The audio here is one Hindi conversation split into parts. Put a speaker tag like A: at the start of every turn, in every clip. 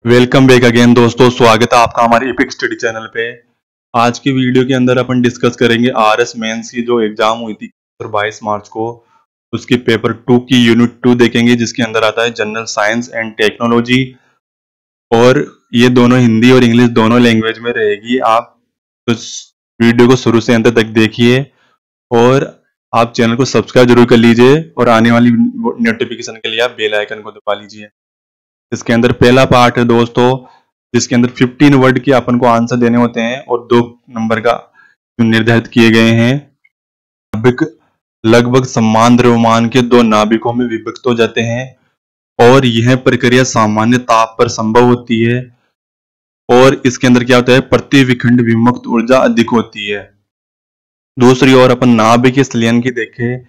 A: वेलकम बैक अगेन दोस्तों, स्वागत है आपका हमारे एपिक स्टडी चैनल पे। आज की वीडियो के अंदर अपन डिस्कस करेंगे आरएस मेंस की जो एग्जाम हुई थी 22 मार्च को, उसकी पेपर 2 की यूनिट 2 देखेंगे, जिसके अंदर आता है जनरल साइंस एंड टेक्नोलॉजी। और ये दोनों हिंदी और इंग्लिश दोनों लैंग्वेज में रहेगी। आप तो वीडियो को शुरू से अंत तक देखिए और आप चैनल को सब्सक्राइब जरूर कर लीजिए और आने वाली नोटिफिकेशन के लिए आप बेल आइकन को दबा लीजिए। इसके अंदर पहला पार्ट है दोस्तों, जिसके अंदर 15 वर्ड के अपन को आंसर देने होते हैं और 2 नंबर का निर्धारित किए गए हैं। नाभिक लगभग समान द्रव्यमान के 2 नाभिकों में विभक्त हो जाते हैं और यह प्रक्रिया सामान्य ताप पर संभव होती है। और इसके अंदर क्या होता है, प्रति विखंड विमुक्त ऊर्जा अधिक होती है। दूसरी ओर अपन नाभिक के संलयन की देखें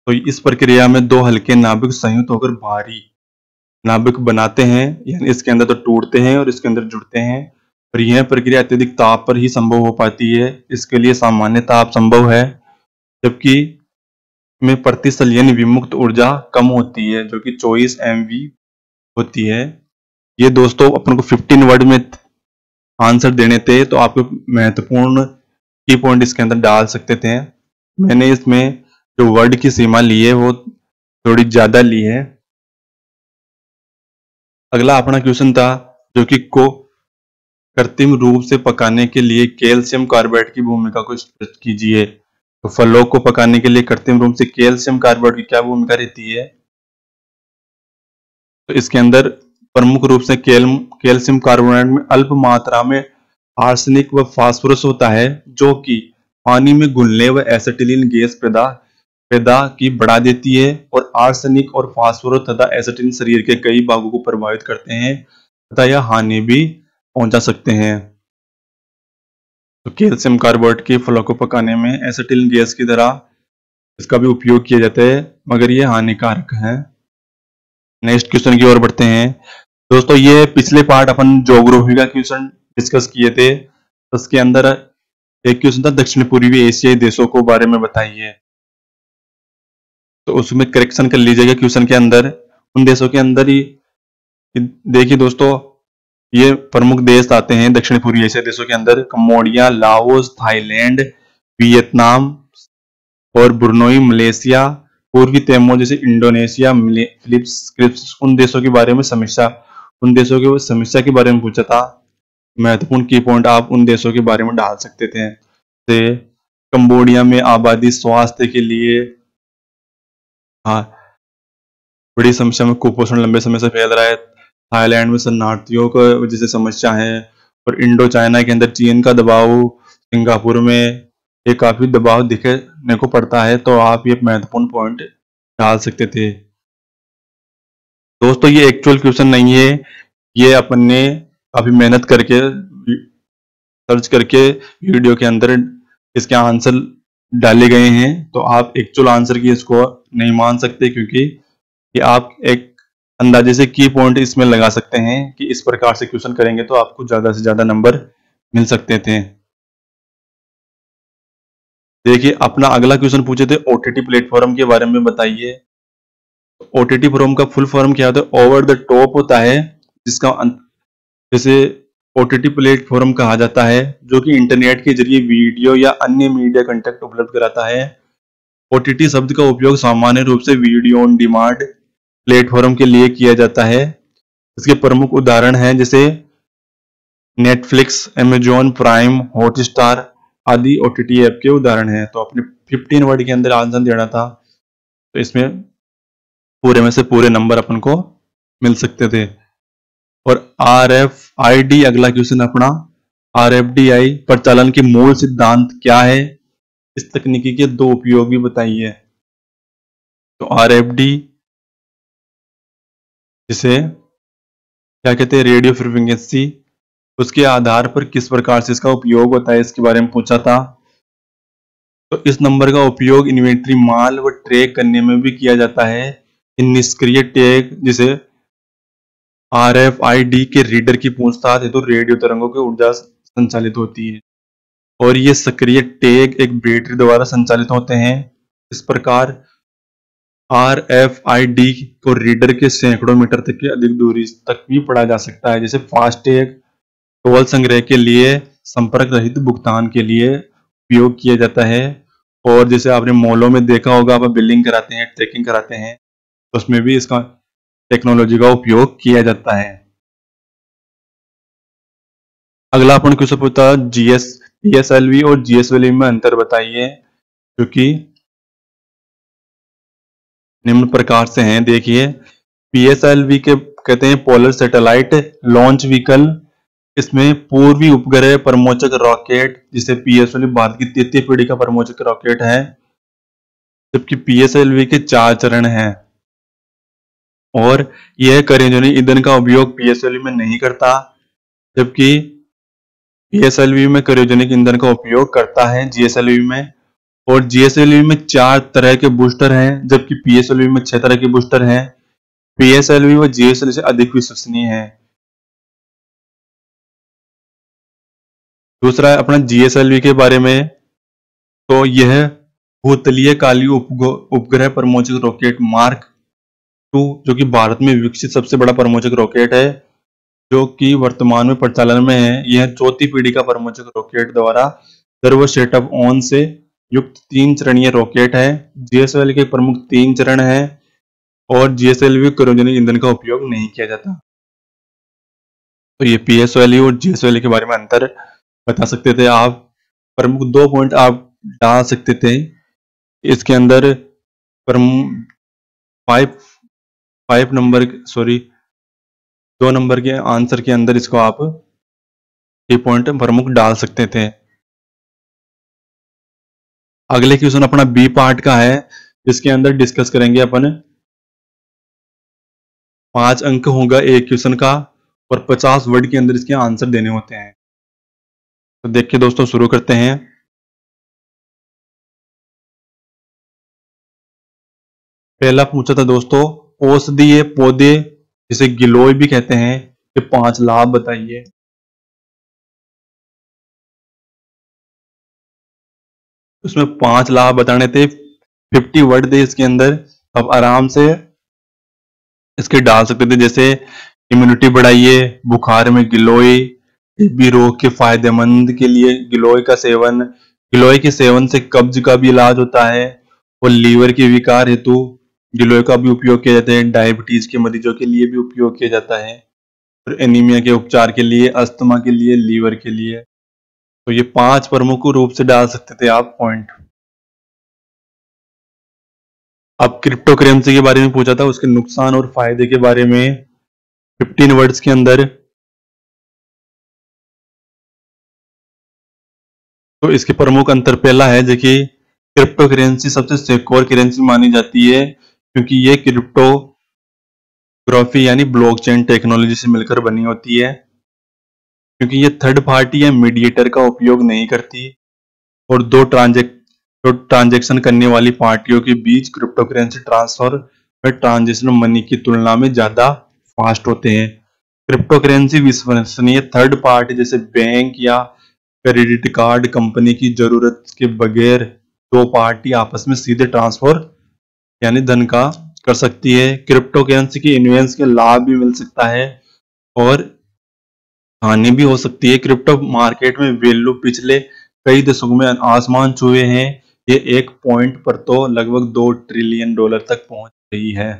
A: तो इस प्रक्रिया में 2 हल्के नाभिक संयुक्त होकर भारी नाभिक बनाते हैं, यानी इसके अंदर तो टूटते हैं और इसके अंदर जुड़ते हैं। और यह प्रक्रिया अत्यधिक ताप पर ही संभव हो पाती है। इसके लिए सामान्य ताप संभव है, जबकि में प्रति संलयन विमुक्त ऊर्जा कम होती है, जो कि 24 MV होती है। ये दोस्तों अपन को 15 वर्ड में आंसर देने थे, तो आपको महत्वपूर्ण की पॉइंट इसके अंदर डाल सकते थे। मैंने इसमें जो वर्ड की सीमा ली है वो थोड़ी ज्यादा ली है। अगला अपना क्वेश्चन था जो कि को कृत्रिम रूप से पकाने के लिए कैल्शियम कार्बाइड की भूमिका को स्पष्ट कीजिए। तो फलों को पकाने के लिए कृत्रिम रूप से कैल्शियम कार्बाइड की क्या भूमिका रहती है? तो इसके अंदर प्रमुख रूप से कैल्शियम कार्बोनेट में अल्प मात्रा में आर्सेनिक व फास्फोरस होता है, जो कि पानी में घुलने व एसिटिलीन गैस पैदा की बढ़ा देती है। और आर्सेनिक और फास्फोरस तथा एसिटिलीन शरीर के कई भागों को प्रभावित करते हैं तथा यह हानि भी पहुंचा सकते हैं। तो कैल्शियम कार्बाइड के फलों को पकाने में एसिटिलीन गैस की तरह इसका भी उपयोग किया जाता है, मगर यह हानिकारक है। नेक्स्ट क्वेश्चन की ओर बढ़ते हैं दोस्तों। ये पिछले पार्ट अपन ज्योग्राफी का क्वेश्चन डिस्कस किए थे, उसके अंदर एक क्वेश्चन था दक्षिण पूर्वी एशियाई देशों को बारे में बताइए। तो उसमें करेक्शन कर लीजिएगा क्वेश्चन के अंदर। उन देशों के अंदर ही देखिए दोस्तों, ये प्रमुख देश आते हैं दक्षिण पूर्वी एशियाई देशों के अंदर: कंबोडिया, लाओस, थाईलैंड, वियतनाम और ब्रुनई, मलेशिया, पूर्वी तिमोर जैसे इंडोनेशिया, फिलीपींस। उन देशों के बारे में समस्या के बारे में पूछा था। महत्वपूर्ण की पॉइंट आप उन देशों के बारे में डाल सकते थे। जैसे कंबोडिया में आबादी स्वास्थ्य के लिए बड़ी समस्या में कुपोषण लंबे समय से फैल रहा है। थाईलैंड में शरणार्थियों को वजह से समस्या है। और इंडो चाइना के अंदर चीन का दबाव, सिंगापुर में ये काफी दबाव दिखने को पड़ता है। तो आप ये महत्वपूर्ण पॉइंट डाल सकते थे दोस्तों। ये एक्चुअल क्वेश्चन नहीं है, ये अपन ने काफी मेहनत करके सर्च करके वीडियो के अंदर इसके आंसर डाले गए हैं। तो आप एक्चुअल आंसर की इसको नहीं मान सकते, क्योंकि ये आप एक अंदाजे से की पॉइंट इसमें लगा सकते हैं कि इस प्रकार से क्वेश्चन करेंगे तो आपको ज्यादा से ज्यादा नंबर मिल सकते थे। देखिए अपना अगला क्वेश्चन पूछे थे ओटीटी प्लेटफॉर्म के बारे में बताइए। ओटीटी प्लेटफॉर्म का फुल फॉर्म क्या होता है? ओवर द टॉप होता है, जिसका जैसे ओटीटी प्लेटफॉर्म कहा जाता है, जो कि इंटरनेट के जरिए वीडियो या अन्य मीडिया कंटेंट उपलब्ध कराता है। ओटीटी शब्द का उपयोग सामान्य रूप से वीडियो ऑन डिमांड प्लेटफॉर्म के लिए किया जाता है। इसके प्रमुख उदाहरण हैं जैसे नेटफ्लिक्स, अमेजॉन प्राइम, हॉटस्टार आदि ओटीटी ऐप के उदाहरण हैं। तो अपने 15 वर्ड के अंदर आंसर देना था, तो इसमें पूरे में से पूरे नंबर अपन को मिल सकते थे। और RFID अगला क्वेश्चन अपना, RFID प्रचालन के मूल सिद्धांत क्या है? इस तकनीकी के 2 उपयोग भी बताइए। तो RFID जिसे क्या कहते हैं, रेडियो फ्रीक्वेंसी, उसके आधार पर किस प्रकार से इसका उपयोग होता है, इसके बारे में पूछा था। तो इस नंबर का उपयोग इन्वेंट्री, माल व ट्रैक करने में भी किया जाता है। निष्क्रिय टैग जिसे RFID के रीडर की पूछताछ है तो रेडियो तरंगों की ऊर्जा संचालित होती है। और ये सक्रिय टैग एक बैटरी द्वारा संचालित होते हैं। इस प्रकार RFID को रीडर के सैकड़ों मीटर तक की अधिक दूरी तक भी पढ़ा जा सकता है। जैसे फास्टैग टोल संग्रह के लिए, संपर्क रहित भुगतान के लिए उपयोग किया जाता है। और जैसे आपने मॉलों में देखा होगा, आप बिलिंग कराते हैं, ट्रैकिंग कराते हैं, तो उसमें भी इसका टेक्नोलॉजी का उपयोग किया जाता है। अगला अपन क्वेश्चन पूछता है PSLV और GSLV में अंतर बताइए, जो कि निम्न प्रकार से हैं। देखिए, PSLV के कहते हैं पोलर सैटेलाइट लॉन्च व्हीकल। इसमें पूर्वी उपग्रह परमोचक रॉकेट, जिसे PSLV भारत की 33वीं पीढ़ी का परमोचक रॉकेट है, जबकि PSLV के 4 चरण हैं। और यह क्रायोजेनिक ईंधन का उपयोग PSLV में नहीं करता, जबकि PSLV में क्रायोजेनिक ईंधन का उपयोग करता है GSLV में। और GSLV में 4 तरह के बूस्टर हैं, जबकि PSLV में 6 तरह के बूस्टर हैं। PSLV व GSLV से अधिक विश्वसनीय है। दूसरा है अपना GSLV के बारे में, तो यह भूतलीय काली उपग्रह परमोचक रॉकेट मार्क 2, जो कि भारत में विकसित सबसे बड़ा परमोचक रॉकेट है, जो कि वर्तमान में प्रचालन में है। यह 4थी पीढ़ी का परमोचक रॉकेट द्वारा सर्वो सेटअप ऑन से युक्त 3 चरणीय रॉकेट है। GSLV के प्रमुख 3 चरण हैं और GSLV क्रायोजेनिक ईंधन का उपयोग नहीं किया जाता। तो ये PSLV और GSLV के बारे में अंतर बता सकते थे आप। प्रमुख 2 पॉइंट आप डाल सकते थे इसके अंदर। फाइव 2 नंबर के आंसर के अंदर इसको आप ये पॉइंट प्रमुख डाल सकते थे। अगले क्वेश्चन अपना बी पार्ट का है, इसके अंदर डिस्कस करेंगे अपन। 5 अंक होगा एक क्वेश्चन का और 50 वर्ड के अंदर इसके आंसर देने होते हैं। तो देखिए दोस्तों, शुरू करते हैं। पहला पूछा था दोस्तों, औषधीय पौधे जिसे गिलोय भी कहते हैं, ये 5 लाभ बताइए। उसमें 5 लाभ बताने थे, 50 वर्ड थे इसके अंदर। अब आराम से इसके डाल सकते थे, जैसे इम्यूनिटी बढ़ाइए, बुखार में गिलोय, टीबी रोग के फायदेमंद के लिए गिलोय का सेवन, गिलोय के सेवन से कब्ज का भी इलाज होता है और लीवर के विकार हेतु गिलोय का भी उपयोग किया जाता है। डायबिटीज के मरीजों के लिए भी उपयोग किया जाता है और एनीमिया के उपचार के लिए, अस्थमा के लिए, लीवर के लिए। तो ये 5 प्रमुख रूप से डाल सकते थे आप पॉइंट। अब क्रिप्टो करेंसी के बारे में पूछा था, उसके नुकसान और फायदे के बारे में 15 वर्ड्स के अंदर। तो इसके प्रमुख अंतर पहला है, देखिए, क्रिप्टो करेंसी सबसे सिक्योर करेंसी मानी जाती है, क्योंकि ये क्रिप्टोग्राफी यानी ब्लॉकचेन टेक्नोलॉजी से मिलकर बनी होती है, क्योंकि ये थर्ड पार्टी या मीडिएटर का उपयोग नहीं करती और दो ट्रांजैक्शन करने वाली पार्टियों के बीच क्रिप्टो करेंसी ट्रांसफर व ट्रांजिशन मनी की तुलना में ज्यादा फास्ट होते हैं। क्रिप्टो करेंसी विश्वसनीय थर्ड पार्टी जैसे बैंक या क्रेडिट कार्ड कंपनी की जरूरत के बगैर 2 पार्टी आपस में सीधे ट्रांसफर यानी धन का कर सकती है। क्रिप्टो करेंसी की इन्वेंस के लाभ भी मिल सकता है और हानि भी हो सकती है। क्रिप्टो मार्केट में वैल्यू पिछले कई दशकों में आसमान छुए हैं। ये एक पॉइंट पर तो लगभग $2 ट्रिलियन तक पहुंच गई है।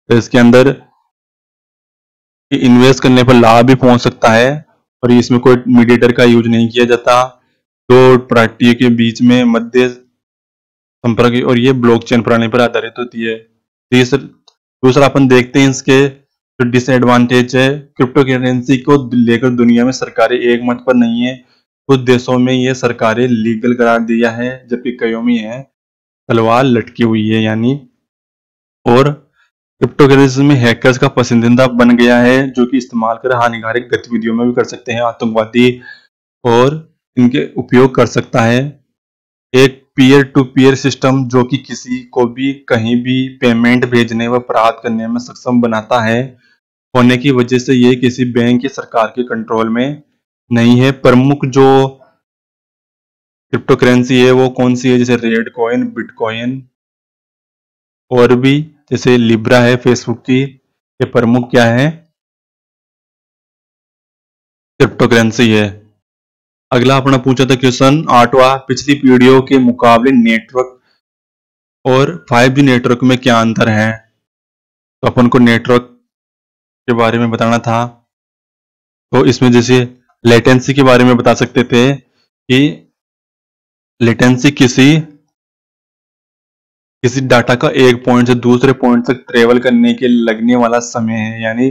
A: तो इसके अंदर इन्वेस्ट करने पर लाभ भी पहुंच सकता है और इसमें कोई मीडिएटर का यूज नहीं किया जाता। 2 पार्टियों के बीच में मध्य संपर्क और ये ब्लॉकचेन प्रणाली पर आधारित होती है। दूसरा अपन देखते हैं इसके जो डिसएडवांटेज है। क्रिप्टो करेंसी को लेकर दुनिया में सरकारें एक मत पर नहीं है। कुछ देशों में ये सरकारें लीगल करार दिया है, जबकि कईयों में है तलवार लटकी हुई है यानी। और क्रिप्टो करेंसी में हैकर्स का पसंदीदा बन गया है, जो कि इस्तेमाल कर हानिकारक गतिविधियों में भी कर सकते हैं, आतंकवादी और इनके उपयोग कर सकता है। एक पीयर टू पीयर सिस्टम जो कि किसी को भी कहीं भी पेमेंट भेजने व प्राप्त करने में सक्षम बनाता है, होने की वजह से ये किसी बैंक या सरकार के कंट्रोल में नहीं है। प्रमुख जो क्रिप्टो करेंसी है वो कौन सी है, जैसे रेड कॉइन, बिटकॉइन और भी जैसे लिब्रा है फेसबुक की, ये प्रमुख क्या है, क्रिप्टो करेंसी है। अगला अपना पूछा था क्वेश्चन 8वां, पिछली पीढ़ियों के मुकाबले नेटवर्क और 5G नेटवर्क में क्या अंतर है। तो अपन को नेटवर्क के बारे में बताना था। तो इसमें जैसे लेटेंसी के बारे में बता सकते थे कि लेटेंसी किसी डाटा का एक पॉइंट से दूसरे पॉइंट तक ट्रेवल करने के लगने वाला समय है। यानी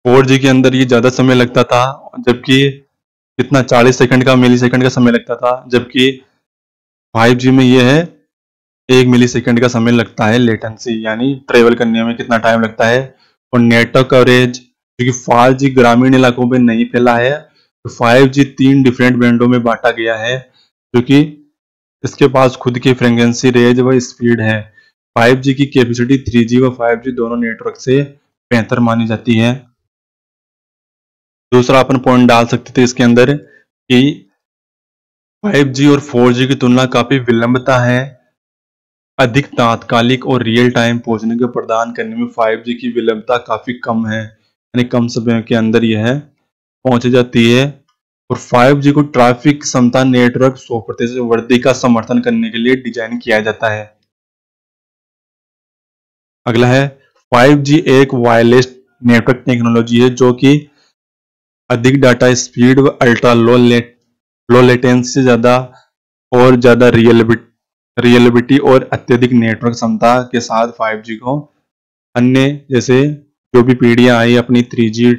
A: 4G के अंदर ये ज्यादा समय लगता था, जबकि कितना 40 सेकंड का, मिली सेकंड का समय लगता था, जबकि 5G में ये है 1 मिली सेकंड का समय लगता है लेटेंसी, यानी ट्रेवल करने में कितना टाइम लगता है। और नेटवर्क कवरेज, क्योंकि 5G ग्रामीण इलाकों में नहीं फैला है, तो 5G 3 डिफरेंट बैंडों में बांटा गया है, क्योंकि इसके पास खुद की फ्रीक्वेंसी रेंज व स्पीड है। 5G की कैपेसिटी 3G व 5G दोनों नेटवर्क से बेहतर मानी जाती है। दूसरा अपन पॉइंट डाल सकते थे इसके अंदर कि 5G और 4G की तुलना काफी विलंबता है। अधिक तात्कालिक और रियल टाइम पहुंचने को प्रदान करने में 5G की विलंबता काफी कम है, यानी कम समय के अंदर यह पहुंच जाती है। और 5G को ट्रैफिक क्षमता नेटवर्क 100% वृद्धि का समर्थन करने के लिए डिजाइन किया जाता है। अगला है 5G एक वायरलेस नेटवर्क टेक्नोलॉजी है जो कि अधिक डाटा स्पीड व अल्ट्रा लो लेटेंसी से ज्यादा रियलिबिलिटी और अत्यधिक नेटवर्क क्षमता के साथ 5G को अन्य जैसे जो भी पीढ़ियां आई अपनी 3G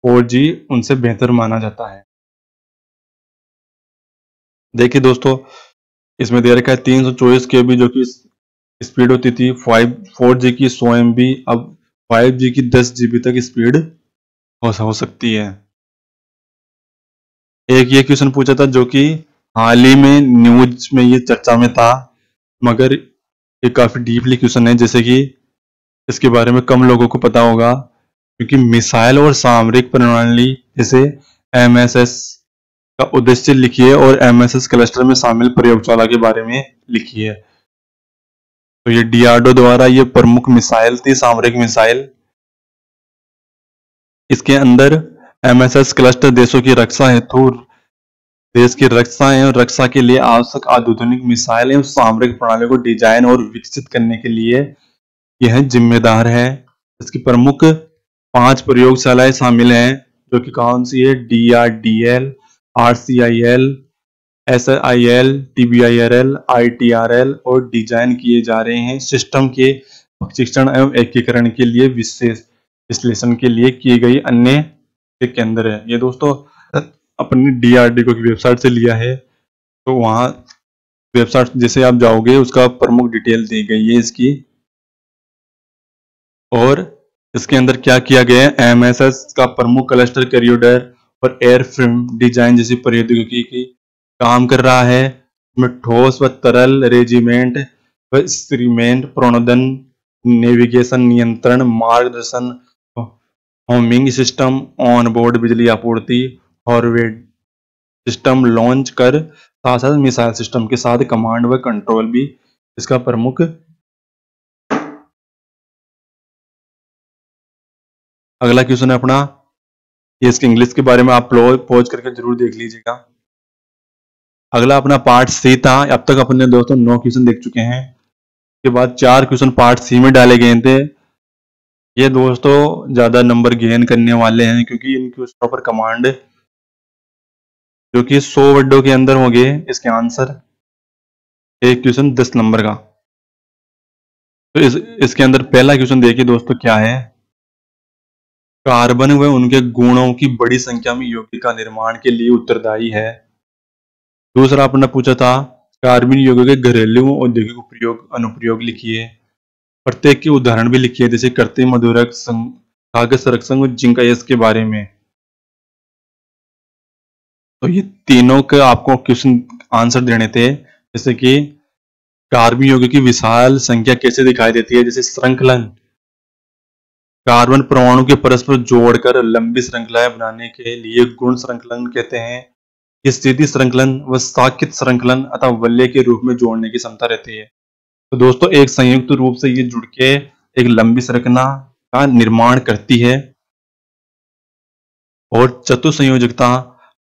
A: 4G उनसे बेहतर माना जाता है। देखिए दोस्तों, इसमें दे रखा है 324 KB जो कि स्पीड होती थी 4G की 100 MB, अब 5G की 10 GB तक स्पीड हो सकती है। एक ये क्वेश्चन पूछा था जो कि हाल ही में न्यूज में ये चर्चा में था, मगर ये काफी डीपली क्वेश्चन है, जैसे कि इसके बारे में कम लोगों को पता होगा, क्योंकि मिसाइल और सामरिक प्रणाली जैसे MSS का उद्देश्य लिखिए और MSS क्लस्टर में शामिल प्रयोगशाला के बारे में लिखिए। तो ये DRDO द्वारा ये प्रमुख मिसाइल थी, सामरिक मिसाइल। इसके अंदर MSS क्लस्टर देशों की रक्षा हेतु देश की रक्षा एवं रक्षा के लिए आवश्यक आधुनिक मिसाइल एवं सामरिक प्रणाली को डिजाइन और विकसित करने के लिए यह जिम्मेदार है। इसकी प्रमुख 5 प्रयोगशालाएं शामिल हैं, जो कि कौन सी है, DRDL, RCIL, SIL, TBIRL, ITRL, और डिजाइन किए जा रहे हैं सिस्टम के प्रशिक्षण एवं एकीकरण के लिए विशेष विश्लेषण के लिए की गई अन्य केंद्र है। ये दोस्तों अपनी DRDO की वेबसाइट से लिया है, तो वहां वेबसाइट जैसे आप जाओगे उसका प्रमुख डिटेल दी गई है इसकी। और इसके अंदर क्या किया गया है, MSS का प्रमुख क्लस्टर कॉरिडोर और एयरफ्रेम डिजाइन जैसी प्रौद्योगिकी की काम कर रहा है। इसमें ठोस व तरल रेजिमेंट व इंस्ट्रूमेंट प्रणोदन, नेविगेशन नियंत्रण, मार्गदर्शन, होमिंग सिस्टम, ऑन बोर्ड बिजली आपूर्ति, फॉरवर्ड सिस्टम लॉन्च कर साथ साथ मिसाइल सिस्टम के साथ कमांड व कंट्रोल भी इसका प्रमुख। अगला क्वेश्चन है अपना, ये इसके इंग्लिश के बारे में आप पॉज करके जरूर देख लीजिएगा। अगला अपना पार्ट सी था। अब तक अपने दोस्तों 9 क्वेश्चन देख चुके हैं, उसके बाद 4 क्वेश्चन पार्ट सी में डाले गए थे। ये दोस्तों ज्यादा नंबर गेन करने वाले हैं, क्योंकि इन क्वेश्चनों पर कमांड जो कि 100 वर्डों के अंदर होंगे इसके आंसर। एक क्वेश्चन 10 नंबर का। तो इसके अंदर पहला क्वेश्चन देखिए दोस्तों क्या है, कार्बन व उनके गुणों की बड़ी संख्या में यौगिक का निर्माण के लिए उत्तरदायी है। दूसरा अपने पूछा था कार्बन यौगिक के घरेलू व औद्योगिक उपयोग अनुप्रयोग लिखिए, प्रत्येक के उदाहरण भी लिखिए, जैसे कृत्रिम मधुरक, कागज संरक्षण व जिंक अयस्क के बारे में। तो ये तीनों के आपको क्वेश्चन आंसर देने थे, जैसे कि कार्बन यौगिक की विशाल संख्या कैसे दिखाई देती है, जैसे श्रृंखलन, कार्बन परमाणु के परस्पर जोड़कर लंबी श्रृंखलाएं बनाने के लिए गुण श्रृंखलन कहते हैं। ये स्थिति श्रृंखलन व साकित श्रृंखलन अथवा वलय के रूप में जोड़ने की क्षमता रहती है। तो दोस्तों एक संयुक्त रूप से ये जुड़ के एक लंबी संरचना का निर्माण करती है। और चतुसंयोजकता,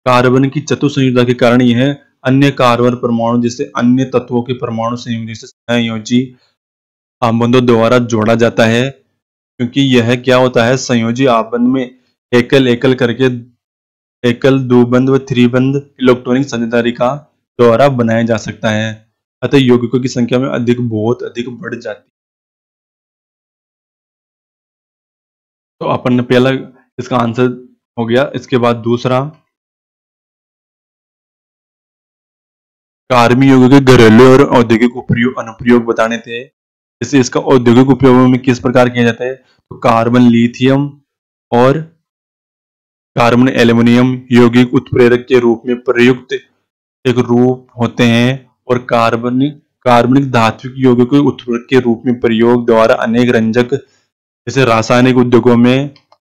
A: कार्बन की चतुसंयोजकता के कारण यह अन्य कार्बन परमाणु जैसे अन्य तत्वों के परमाणु संयोजन से संयोजी आबंधों द्वारा जोड़ा जाता है। क्योंकि यह क्या होता है, संयोजी आबंध में एकल एकल करके एकल, द्विबंध व त्रिबंध इलेक्ट्रॉनिक साझेदारी का द्वारा बनाया जा सकता है। अतः यौगिकों की संख्या में बहुत अधिक बढ़ जाती है। तो अपन ने पहला इसका आंसर हो गया। इसके बाद दूसरा, कार्बन यौगिक के घरेलू और औद्योगिक अनुप्रयोग बताने थे। जैसे इसका औद्योगिक उपयोग में किस प्रकार किया जाता है, तो कार्बन लिथियम और कार्बन एल्युमिनियम यौगिक उत्प्रेरक के रूप में प्रयुक्त एक रूप होते हैं। और कार्बनिक धात्विक यौगिक के उत्प्रेरक के रूप में प्रयोग द्वारा अनेक रंजक जैसे रासायनिक उद्योगों में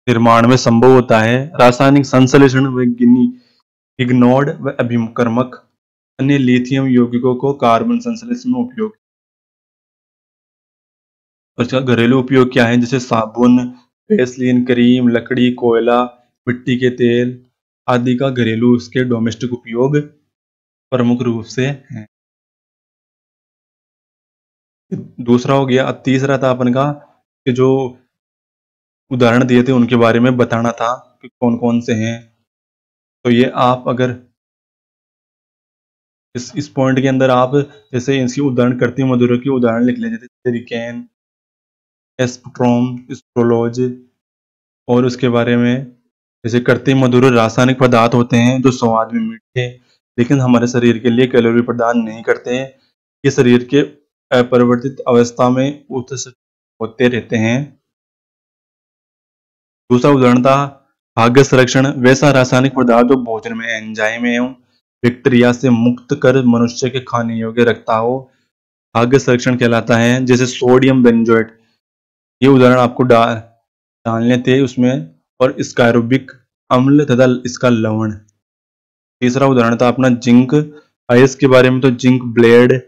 A: निर्माण में संभव होता है। रासायनिक संश्लेषण व इग्नोर्ड व अभिकर्मक अन्य लिथियम यौगिकों को कार्बन संश्लेषण में उपयोग। और इसका घरेलू उपयोग क्या है, जैसे साबुन, वैसलीन, क्रीम, लकड़ी, कोयला, मिट्टी के तेल आदि का घरेलू इसके डोमेस्टिक उपयोग प्रमुख रूप से है। दूसरा हो गया। अब तीसरा था अपन का कि जो उदाहरण दिए थे उनके बारे में बताना था कि कौन कौन से हैं। तो ये आप अगर इस पॉइंट के अंदर आप जैसे इसकी उदाहरण करती मधुरों की उदाहरण लिख लें, जैसे सिलिकॉन, एस्ट्रोम, स्ट्रोलोज। और उसके बारे में जैसे कृत्रिम मधुर रासायनिक पदार्थ होते हैं जो स्वाद में मीठे लेकिन हमारे शरीर के लिए कैलोरी प्रदान नहीं करते हैं। ये शरीर के अपरिवर्तित अवस्था में उत्सर्जित होते रहते हैं। दूसरा उदाहरण था खाद्य संरक्षण, वैसा रासायनिक पदार्थ जो भोजन में एंजाइम एवं बैक्टीरिया से मुक्त कर मनुष्य के खाने योग्य रखता हो, खाद्य संरक्षण कहलाता है। जैसे सोडियम बेंजोएट, ये उदाहरण आपको डालने थे उसमें, और स्कार्बिक अम्ल तथा इसका लवण। तीसरा उदाहरण था अपना जिंक आयस के बारे में, तो जिंक ब्लेड,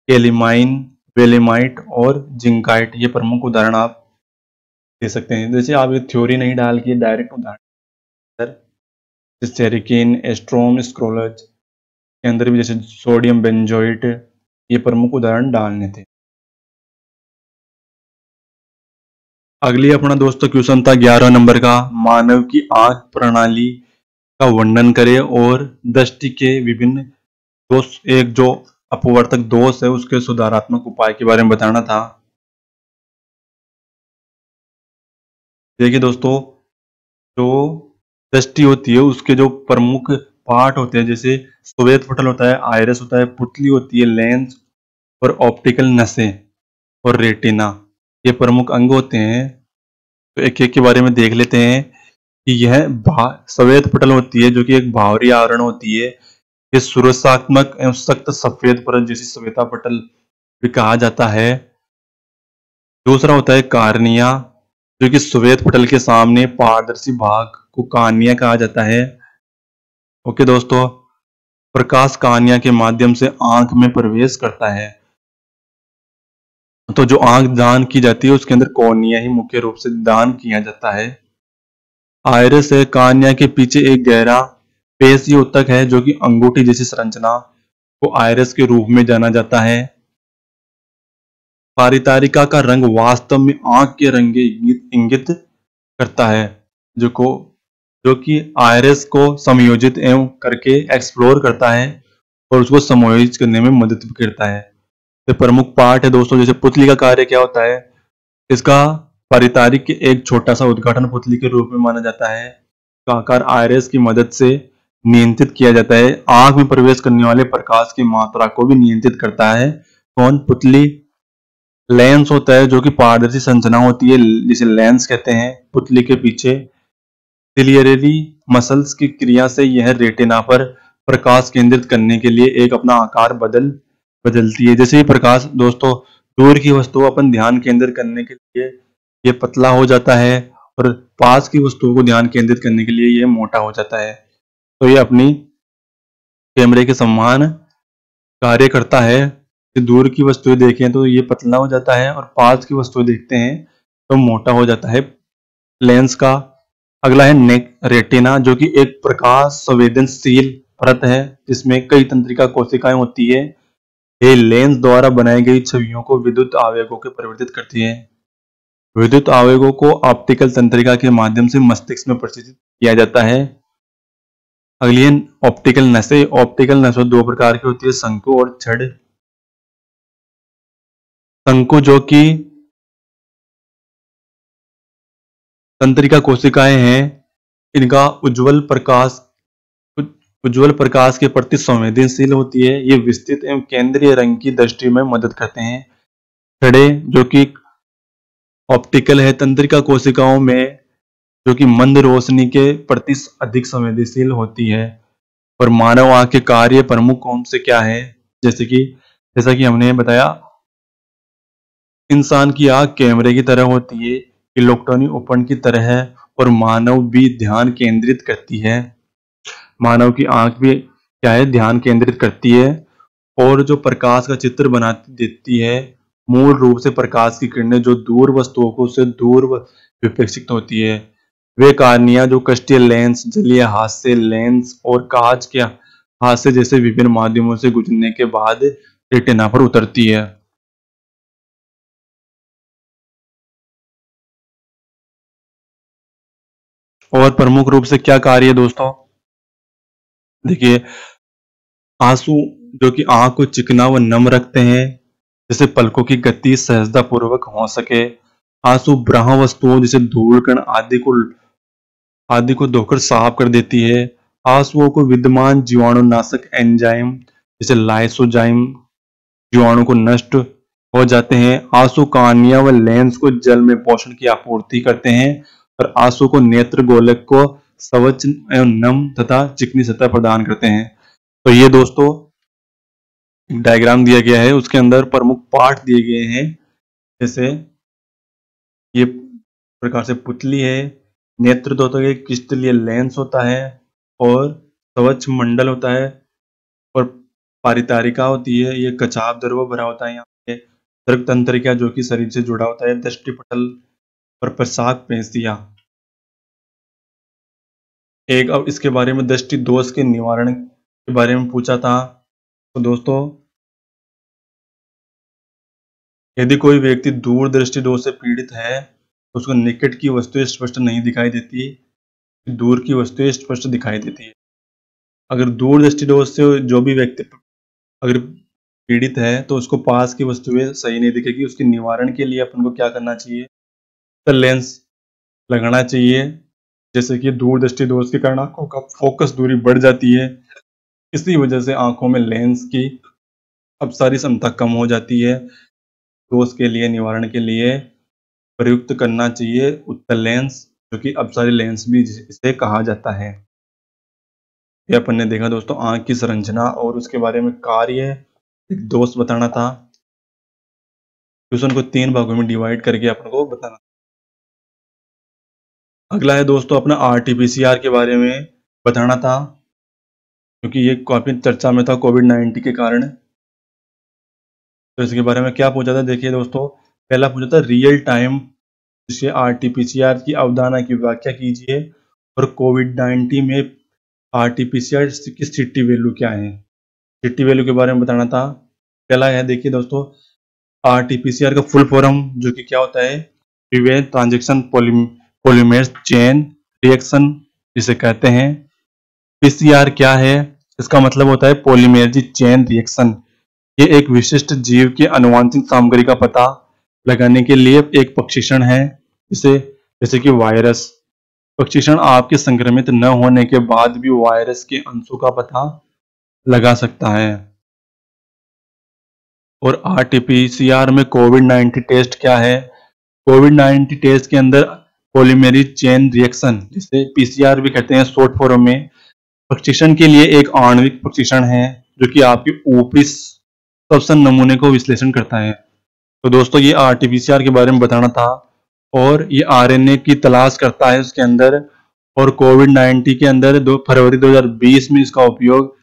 A: कैलिमाइन, बेलेमाइट और जिंकाइट ये प्रमुख उदाहरण आप दे सकते हैं। जैसे आप ये थ्योरी नहीं डाल के डायरेक्ट उदाहरण, सेरिकिन, एस्ट्रोम, स्क्रोलज के अंदर भी जैसे सोडियम बेंजोइट ये प्रमुख उदाहरण डालने थे। अगली अपना दोस्तों क्वेश्चन था 11 नंबर का, मानव की आंख प्रणाली का वर्णन करें और दृष्टि के विभिन्न दोष, एक जो अपवर्तक दोष है उसके सुधारात्मक उपाय के बारे में बताना था। देखिए दोस्तों, जो दृष्टि होती है उसके जो प्रमुख पार्ट होते हैं, जैसे श्वेत पटल होता है, आइरिस होता है, पुतली होती है, लेंस और ऑप्टिकल नसें और रेटिना, ये प्रमुख अंग होते हैं। तो एक एक के बारे में देख लेते हैं कि यह श्वेत पटल होती है जो कि एक बाहरी आवरण होती है। ये सुरक्षात्मक एवं सख्त सफेद परत जैसी श्वेता पटल भी कहा जाता है। दूसरा होता है कार्निया, जो कि श्वेत पटल के सामने पारदर्शी भाग को कार्निया कहा जाता है। ओके दोस्तों, प्रकाश कार्निया के माध्यम से आंख में प्रवेश करता है। तो जो आंख दान की जाती है उसके अंदर कॉर्निया ही मुख्य रूप से दान किया जाता है। आइरिस है, कार्निया के पीछे एक गहरा पेशी ऊतक है जो कि अंगूठी जैसी संरचना को आइरिस के रूप में जाना जाता है। परितारिका का रंग वास्तव में आंख के रंग इंगित करता है, जो कि आइरिस को समायोजित एवं करके एक्सप्लोर करता है और उसको समायोजित करने में मदद भी करता है। तो प्रमुख पार्ट है दोस्तों, जैसे पुतली का कार्य क्या होता है, इसका परितारिक के एक छोटा सा उद्घाटन पुतली के रूप में माना जाता है। इसका आकार आइरिस की मदद से नियंत्रित किया जाता है। आंख में प्रवेश करने वाले प्रकाश की मात्रा को भी नियंत्रित करता है कौन, पुतली। लेंस होता है जो कि पारदर्शी संरचना होती है, जिसे लेंस कहते हैं पुतली के पीछे। सिलियरी मसल्स की क्रिया से यह रेटिना पर प्रकाश केंद्रित करने के लिए एक अपना आकार बदलती है। जैसे ही प्रकाश दोस्तों दूर की वस्तु अपन ध्यान केंद्रित करने के लिए ये पतला हो जाता है और पास की वस्तुओं को ध्यान केंद्रित करने के लिए ये मोटा हो जाता है। तो ये अपनी कैमरे के समान कार्य करता है। दूर की वस्तुएं देखें तो ये पतला हो जाता है और पास की वस्तुएं देखते हैं तो मोटा हो जाता है लेंस का। अगला है नेक रेटिना, जो कि एक प्रकाश संवेदनशील परत है जिसमें कई तंत्रिका कोशिकाएं होती है। ये लेंस द्वारा बनाई गई छवियों को विद्युत आवेगों के परिवर्तित करती है। विद्युत आवेगों को ऑप्टिकल तंत्रिका के माध्यम से मस्तिष्क में प्रसारित किया जाता है। अगली है ऑप्टिकल नसें। ऑप्टिकल नसें दो प्रकार की होती है, शंकु और छड़। शंकु जो कि तंत्रिका कोशिकाएं हैं, इनका उज्ज्वल प्रकाश के प्रति संवेदनशील होती है। ये विस्तृत एवं केंद्रीय रंग की दृष्टि में मदद करते हैं। छड़ें जो कि ऑप्टिकल है, तंत्रिका कोशिकाओं में जो कि मंद रोशनी के प्रति अधिक संवेदनशील होती है। और मानव आंख के कार्य प्रमुख कौन से क्या है, जैसा कि हमने बताया, इंसान की आंख कैमरे की तरह होती है, इलेक्ट्रॉनिक उपकरण की तरह है और मानव भी ध्यान केंद्रित करती है। मानव की आंख भी क्या है, ध्यान केंद्रित करती है और जो प्रकाश का चित्र बना देती है। मूल रूप से प्रकाश की किरणें जो दूर वस्तुओं को से दूर विक्षिप्त होती है। वे कार्निया जो क्रिस्टल लेंस, जलीय हास्य लेंस और कांच के हास्य जैसे विभिन्न माध्यमों से गुजरने के बाद रेटिना पर उतरती है। और प्रमुख रूप से क्या कार्य है दोस्तों, देखिए, आंसू जो कि आंख को चिकना व नम रखते हैं जैसे पलकों की गति सहजता पूर्वक हो सके। आंसू ब्रह्म वस्तुओं जैसे धूल कण आदि को धोकर साफ कर देती है। आंसुओं को विद्यमान जीवाणुनाशक एंजाइम जैसे लाइसोजाइम जीवाणु को नष्ट हो जाते हैं। आंसू कार्निया व लेंस को जल में पोषण की आपूर्ति करते हैं और आंसू को नेत्र गोलक को स्वच्छ एवं नम तथा चिकनी सतह प्रदान करते हैं। तो ये दोस्तों डायग्राम दिया गया है, उसके अंदर प्रमुख पार्ट दिए गए हैं। जैसे ये प्रकार से पुतली है, नेत्र दोतों के क्रिस्टलीय लेंस होता है और स्वच्छ मंडल होता है और पारितारिका होती है, ये कचाप द्रव भरा होता है। यहाँ पे दर्भ तंत्रिका जो कि शरीर से जुड़ा होता है, दृष्टिपटल और प्रसाक पेशियां। एक अब इसके बारे में दृष्टि दोष के निवारण के बारे में पूछा था। तो दोस्तों, यदि कोई व्यक्ति दूर दृष्टि दोष से पीड़ित है तो उसको निकट की वस्तुएं स्पष्ट नहीं दिखाई देती, दूर की वस्तुएं स्पष्ट दिखाई देती है। अगर दूर दृष्टि दोष से जो भी व्यक्ति अगर पीड़ित है तो उसको पास की वस्तुएं सही नहीं दिखेगी। उसके निवारण के लिए अपन को क्या करना चाहिए, तो लेंस लगाना चाहिए। जैसे कि दूर दृष्टि दोष के कारण आंखों का फोकस दूरी बढ़ जाती है, इसी वजह से आंखों में लेंस की अपसारी क्षमता कम हो जाती है। दोष के लिए निवारण के लिए प्रयुक्त करना चाहिए उत्तल लेंस, जो कि अपसारी लेंस भी इसे कहा जाता है। ये अपन ने देखा दोस्तों आंख की संरचना और उसके बारे में कार्य, एक दोष बताना था। क्वेश्चन को 3 भागों में डिवाइड करके अपन को बताना। अगला है दोस्तों अपना RT-PCR के बारे में बताना था, क्योंकि ये काफी चर्चा में था कोविड-19 के कारण। तो इसके बारे में क्या पूछा था, देखिए दोस्तों, पहला पूछा था रियल टाइम RT-PCR की अवधारणा की व्याख्या कीजिए और कोविड-19 में RT-PCR की सिटी वैल्यू क्या है, सिटी वैल्यू के बारे में बताना था। पहला है, देखिए दोस्तों, RT-PCR का फुल फॉर्म जो कि क्या होता है, prevent transaction polymerase chain reaction जिसे कहते हैं। PCR क्या है, इसका मतलब होता है पॉलीमरेज चेन रिएक्शन। ये एक विशिष्ट जीव की आनुवंशिक सामग्री का पता लगाने के लिए एक परीक्षण है, जैसे कि वायरस। परीक्षण आपके संक्रमित न होने के बाद भी वायरस के अंशों का पता लगा सकता है। और RT-PCR में कोविड-19 टेस्ट क्या है, कोविड-19 टेस्ट के अंदर पॉलीमरेज चेन रिएक्शन जिसे PCR भी कहते हैं शॉर्ट फॉर्म में, परीक्षण के लिए एक आणविक परीक्षण है जो कि आपके ऊपरी श्वसन नमूने को विश्लेषण करता है। तो दोस्तों ये RT-PCR के बारे में बताना था। और ये RNA की तलाश करता है उसके अंदर, और कोविड-19 के अंदर 2 फरवरी 2020 में इसका उपयोग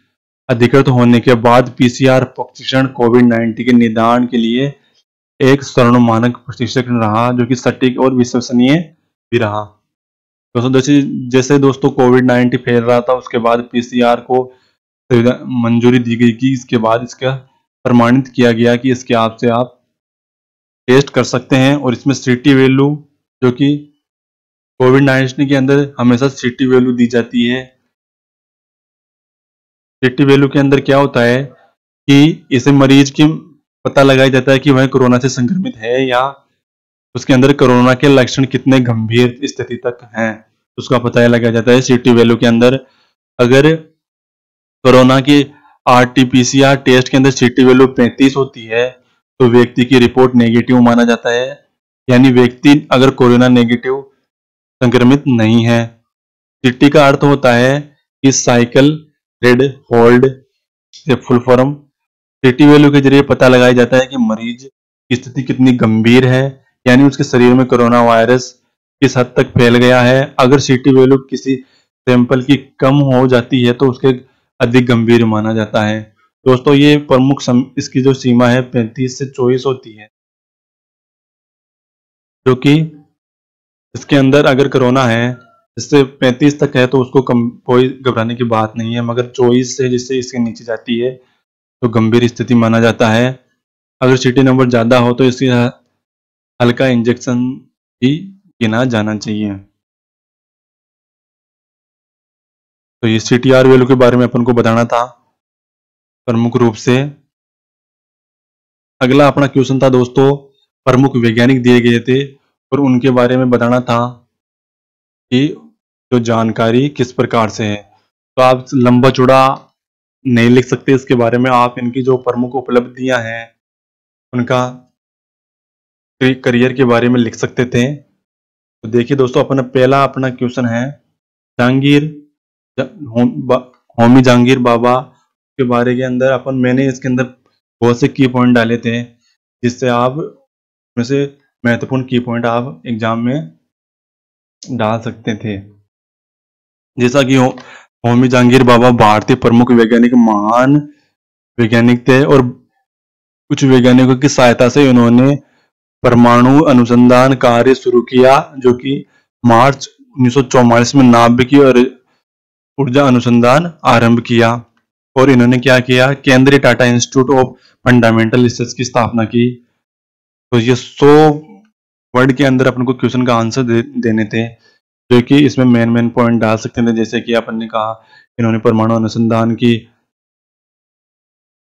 A: अधिकृत होने के बाद पीसीआर परीक्षण कोविड-19 के निदान के लिए एक सर्वमान्य मानक परीक्षण रहा, जो कि सटीक और विश्वसनीय भी रहा। दोस्तों जैसे दोस्तों कोविड-19 फैल रहा था, उसके बाद पीसीआर को मंजूरी दी गई कि इसके बाद इसका प्रमाणित किया गया कि इसके आप टेस्ट कर सकते हैं। और इसमें सीटी वैल्यू, जो कि कोविड-19 के अंदर हमेशा सीटी वैल्यू दी जाती है। सीटी वैल्यू के अंदर क्या होता है कि इसे मरीज की पता लगाया जाता है कि वह कोरोना से संक्रमित है या उसके अंदर कोरोना के लक्षण कितने गंभीर स्थिति तक हैं, उसका पता लगाया जाता है सीटी वैल्यू के अंदर। अगर कोरोना की आरटी-पीसीआर टेस्ट के अंदर सीटी वैल्यू 35 होती है तो व्यक्ति की रिपोर्ट नेगेटिव माना जाता है, यानी व्यक्ति अगर कोरोना नेगेटिव संक्रमित नहीं है। सीटी का अर्थ होता है कि साइकिल रेड होल्ड से फुल फॉर्म। सीटी वैल्यू के जरिए पता लगाया जाता है कि मरीज की स्थिति कितनी गंभीर है, यानी उसके शरीर में कोरोना वायरस किस हद तक फैल गया है। अगर सीटी वैल्यू किसी सैंपल की कम हो जाती है तो उसके अधिक गंभीर माना जाता है। दोस्तों ये प्रमुख इसकी जो सीमा है 35 से 24 होती है, जो कि इसके अंदर अगर कोरोना है जिससे 35 तक है तो उसको कोई घबराने की बात नहीं है, मगर 24 से जिससे इसके नीचे जाती है तो गंभीर स्थिति माना जाता है। अगर सीटी नंबर ज़्यादा हो तो इसकी हल्का इंजेक्शन भी गिना जाना चाहिए। तो ये सीटीआर वैल्यू के बारे में अपन को बताना था प्रमुख रूप से। अगला अपना क्वेश्चन था दोस्तों, प्रमुख वैज्ञानिक दिए गए थे और उनके बारे में बताना था कि जो जानकारी किस प्रकार से है। तो आप लंबा चौड़ा नहीं लिख सकते इसके बारे में, आप इनकी जो प्रमुख उपलब्धियां हैं उनका करियर के बारे में लिख सकते थे। तो देखिए दोस्तों, पहला अपना क्वेश्चन है होमी जहांगीर बाबा के बारे के अंदर मैंने इसके अंदर बहुत से की पॉइंट डाले थे, जिससे आप में से महत्वपूर्ण की पॉइंट आप एग्जाम में डाल सकते थे। जैसा कि होमी जहांगीर बाबा भारतीय प्रमुख वैज्ञानिक महान वैज्ञानिक थे और कुछ वैज्ञानिकों की सहायता से उन्होंने परमाणु अनुसंधान कार्य शुरू किया, जो कि मार्च 1944 में नाभिक और ऊर्जा अनुसंधान आरंभ किया। और इन्होंने क्या किया, केंद्रीय Tata institute of fundamental research की स्थापना की। तो ये 100 वर्ड के अंदर अपन को क्वेश्चन का आंसर देने थे, जो कि इसमें मेन पॉइंट डाल सकते थे। जैसे कि अपन ने कहा इन्होंने परमाणु अनुसंधान की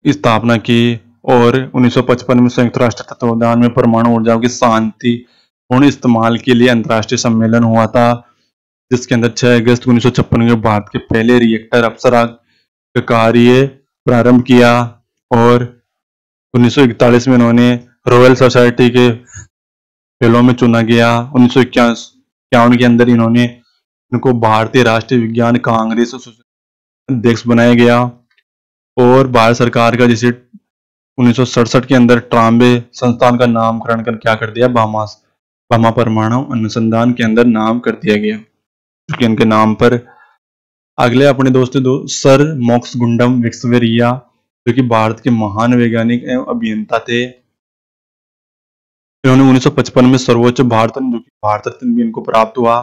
A: स्थापना की और 1955 में संयुक्त राष्ट्र तत्वावधान में परमाणु ऊर्जा की शांतिपूर्ण इस्तेमाल के लिए अंतर्राष्ट्रीय सम्मेलन हुआ था, जिसके अंदर 6 अगस्त 1956 में भारत के पहले रिएक्टर अप्सरा का कार्य प्रारंभ किया। और 1941 में इन्होंने रॉयल सोसाइटी के फेलो में चुना गया। 1951 के अंदर इनको भारतीय राष्ट्रीय विज्ञान कांग्रेस अध्यक्ष बनाया गया। और भारत सरकार का जैसे 1967 के अंदर ट्राम्बे संस्थान का नामकरण कर क्या कर दिया, भामा परमाणु अनुसंधान के अंदर नाम कर दिया गया, क्योंकि इनके नाम पर। अगले अपने दोस्तों सर मोक्सगुंडम विक्सवेरिया, जो कि भारत के महान वैज्ञानिक एवं अभियंता थे। इन्होंने 1955 में सर्वोच्च भारत रत्न भी इनको प्राप्त हुआ।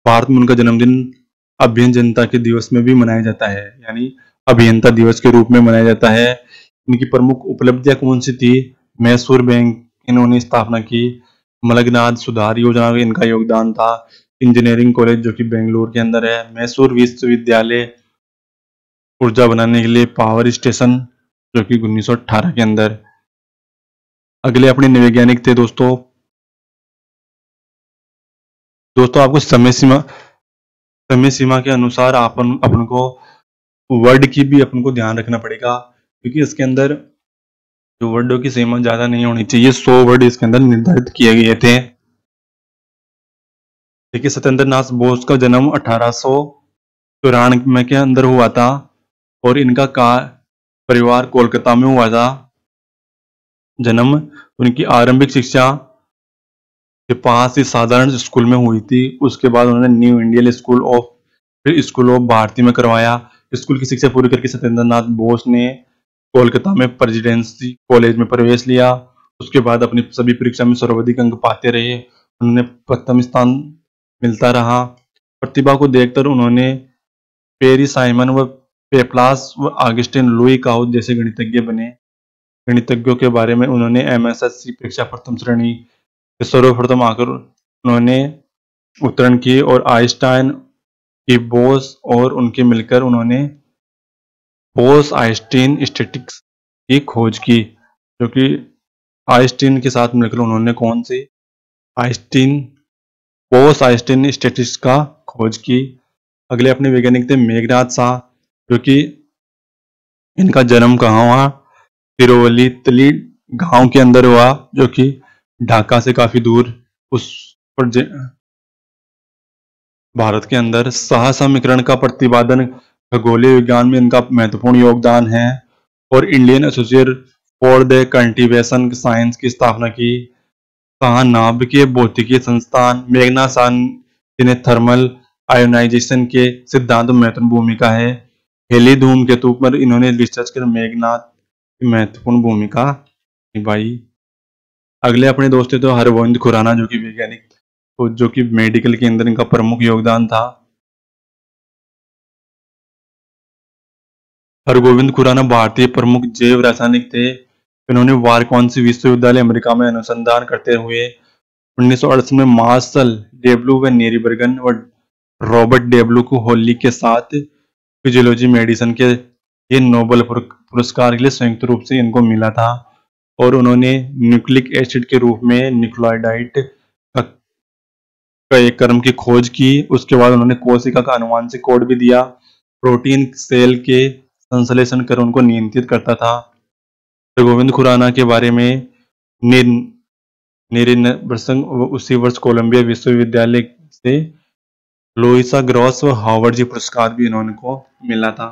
A: भारत में उनका जन्मदिन अभियंता के दिवस में भी मनाया जाता है, यानी अभियंता दिवस के रूप में मनाया जाता है। इनकी प्रमुख उपलब्धियां कौन सी थी, मैसूर बैंक इन्होंने स्थापना की, मलकनाथ सुधार योजना में इनका योगदान था, इंजीनियरिंग कॉलेज जो कि बेंगलुरु के अंदर है, मैसूर विश्वविद्यालय, ऊर्जा बनाने के लिए पावर स्टेशन जो कि 1918 के अंदर। अगले अपने वैज्ञानिक थे दोस्तों आपको समय सीमा के अनुसार अपन को वर्ड की भी अपन को ध्यान रखना पड़ेगा, क्योंकि इसके अंदर जो वर्डों की सीमा ज्यादा नहीं होनी चाहिए। 100 वर्ड इसके अंदर निर्धारित किए गए थे। देखिए, सत्येंद्र नाथ बोस का जन्म 1894 के अंदर हुआ था और इनका परिवार कोलकाता में हुआ था जन्म। उनकी आरंभिक शिक्षा के पास ही साधारण स्कूल में हुई थी। उसके बाद उन्होंने New Indian School of Bharati में करवाया। स्कूल की शिक्षा पूरी करके सत्येंद्र नाथ बोस ने कोलकाता में प्रेसिडेंसी कॉलेज में प्रवेश लिया। उसके बाद अपनी सभी परीक्षा में सर्वाधिक अंक पाते रहे। उन्होंने प्रथम स्थान मिलता रहा। प्रतिभा को देखकर उन्होंने पेरी साइमन व पेप्लास व ऑगस्टिन लुई काउच जैसे गणितज्ञ बने। गणितज्ञों के बारे में उन्होंने MSSC परीक्षा प्रथम श्रेणी के सर्वप्रथम आकर उन्होंने उत्तीर्ण की और आइंस्टाइन की बोस और उनके मिलकर उन्होंने बोस आइंस्टीन स्टैटिस्टिक्स की खोज की, जो कि आइंस्टीन के साथ मिलकर उन्होंने कौन सी आइंस्टीन बोस आइंस्टीन स्टैटिस्टिक्स का खोज की। अगले अपने वैज्ञानिक थे मेघनाथ शाह, जो कि इनका जन्म कहाँ हुआ, तिरुवल्लितली गांव के अंदर हुआ, जो कि ढाका से काफी दूर उस पर भारत के अंदर। सहसमीकरण का प्रतिपादन खगोलीय विज्ञान में इनका महत्वपूर्ण योगदान है और Indian association for the cultivation science की स्थापना की। नाभिकीय भौतिकी संस्थान मेघनाथ शाह ने थर्मल आयोनाइजेशन के सिद्धांत में महत्वपूर्ण भूमिका है। हेली धूमकेतु पर इन्होंने रिसर्च कर मेघनाथ की महत्वपूर्ण भूमिका निभाई। अगले अपने दोस्त थे तो हरगोविंद खुराना, जो कि वैज्ञानिक जो कि मेडिकल के अंदर इनका प्रमुख योगदान था। हरगोविंद खुराना भारतीय प्रमुख जैव रासायनिक थे। इन्होंने वारकॉन्सी विश्वविद्यालय अमेरिका में अनुसंधान करते हुए 1968 में मार्शल डेब्लू व नेरी बर्गन व रॉबर्ट डेब्लू को होली के साथ फिजियोलॉजी मेडिसिन के ये नोबेल पुरस्कार के लिए संयुक्त रूप से इनको मिला था और उन्होंने न्यूक्लिक एसिड के रूप में न्यूक्लियोटाइड का एक क्रम की खोज की। उसके बाद उन्होंने कोशिका का अनुवांशिक कोड भी दिया। प्रोटीन सेल के संश्लेषण कर उनको नियंत्रित करता था। गोविंद खुराना के बारे में उसी वर्ष कोलंबिया विश्वविद्यालय से लोइसा ग्रॉस व हार्वर्ड जी पुरस्कार भी इन्होंने को मिला था।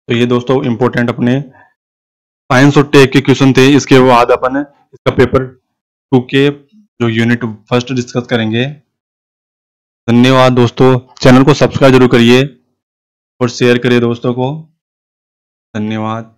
A: तो ये दोस्तों इंपॉर्टेंट अपने साइंस और टेक के क्वेश्चन थे। इसके बाद अपन इसका पेपर 2 के जो यूनिट फर्स्ट डिस्कस करेंगे। धन्यवाद दोस्तों, चैनल को सब्सक्राइब जरूर करिए और शेयर करिए दोस्तों को। धन्यवाद।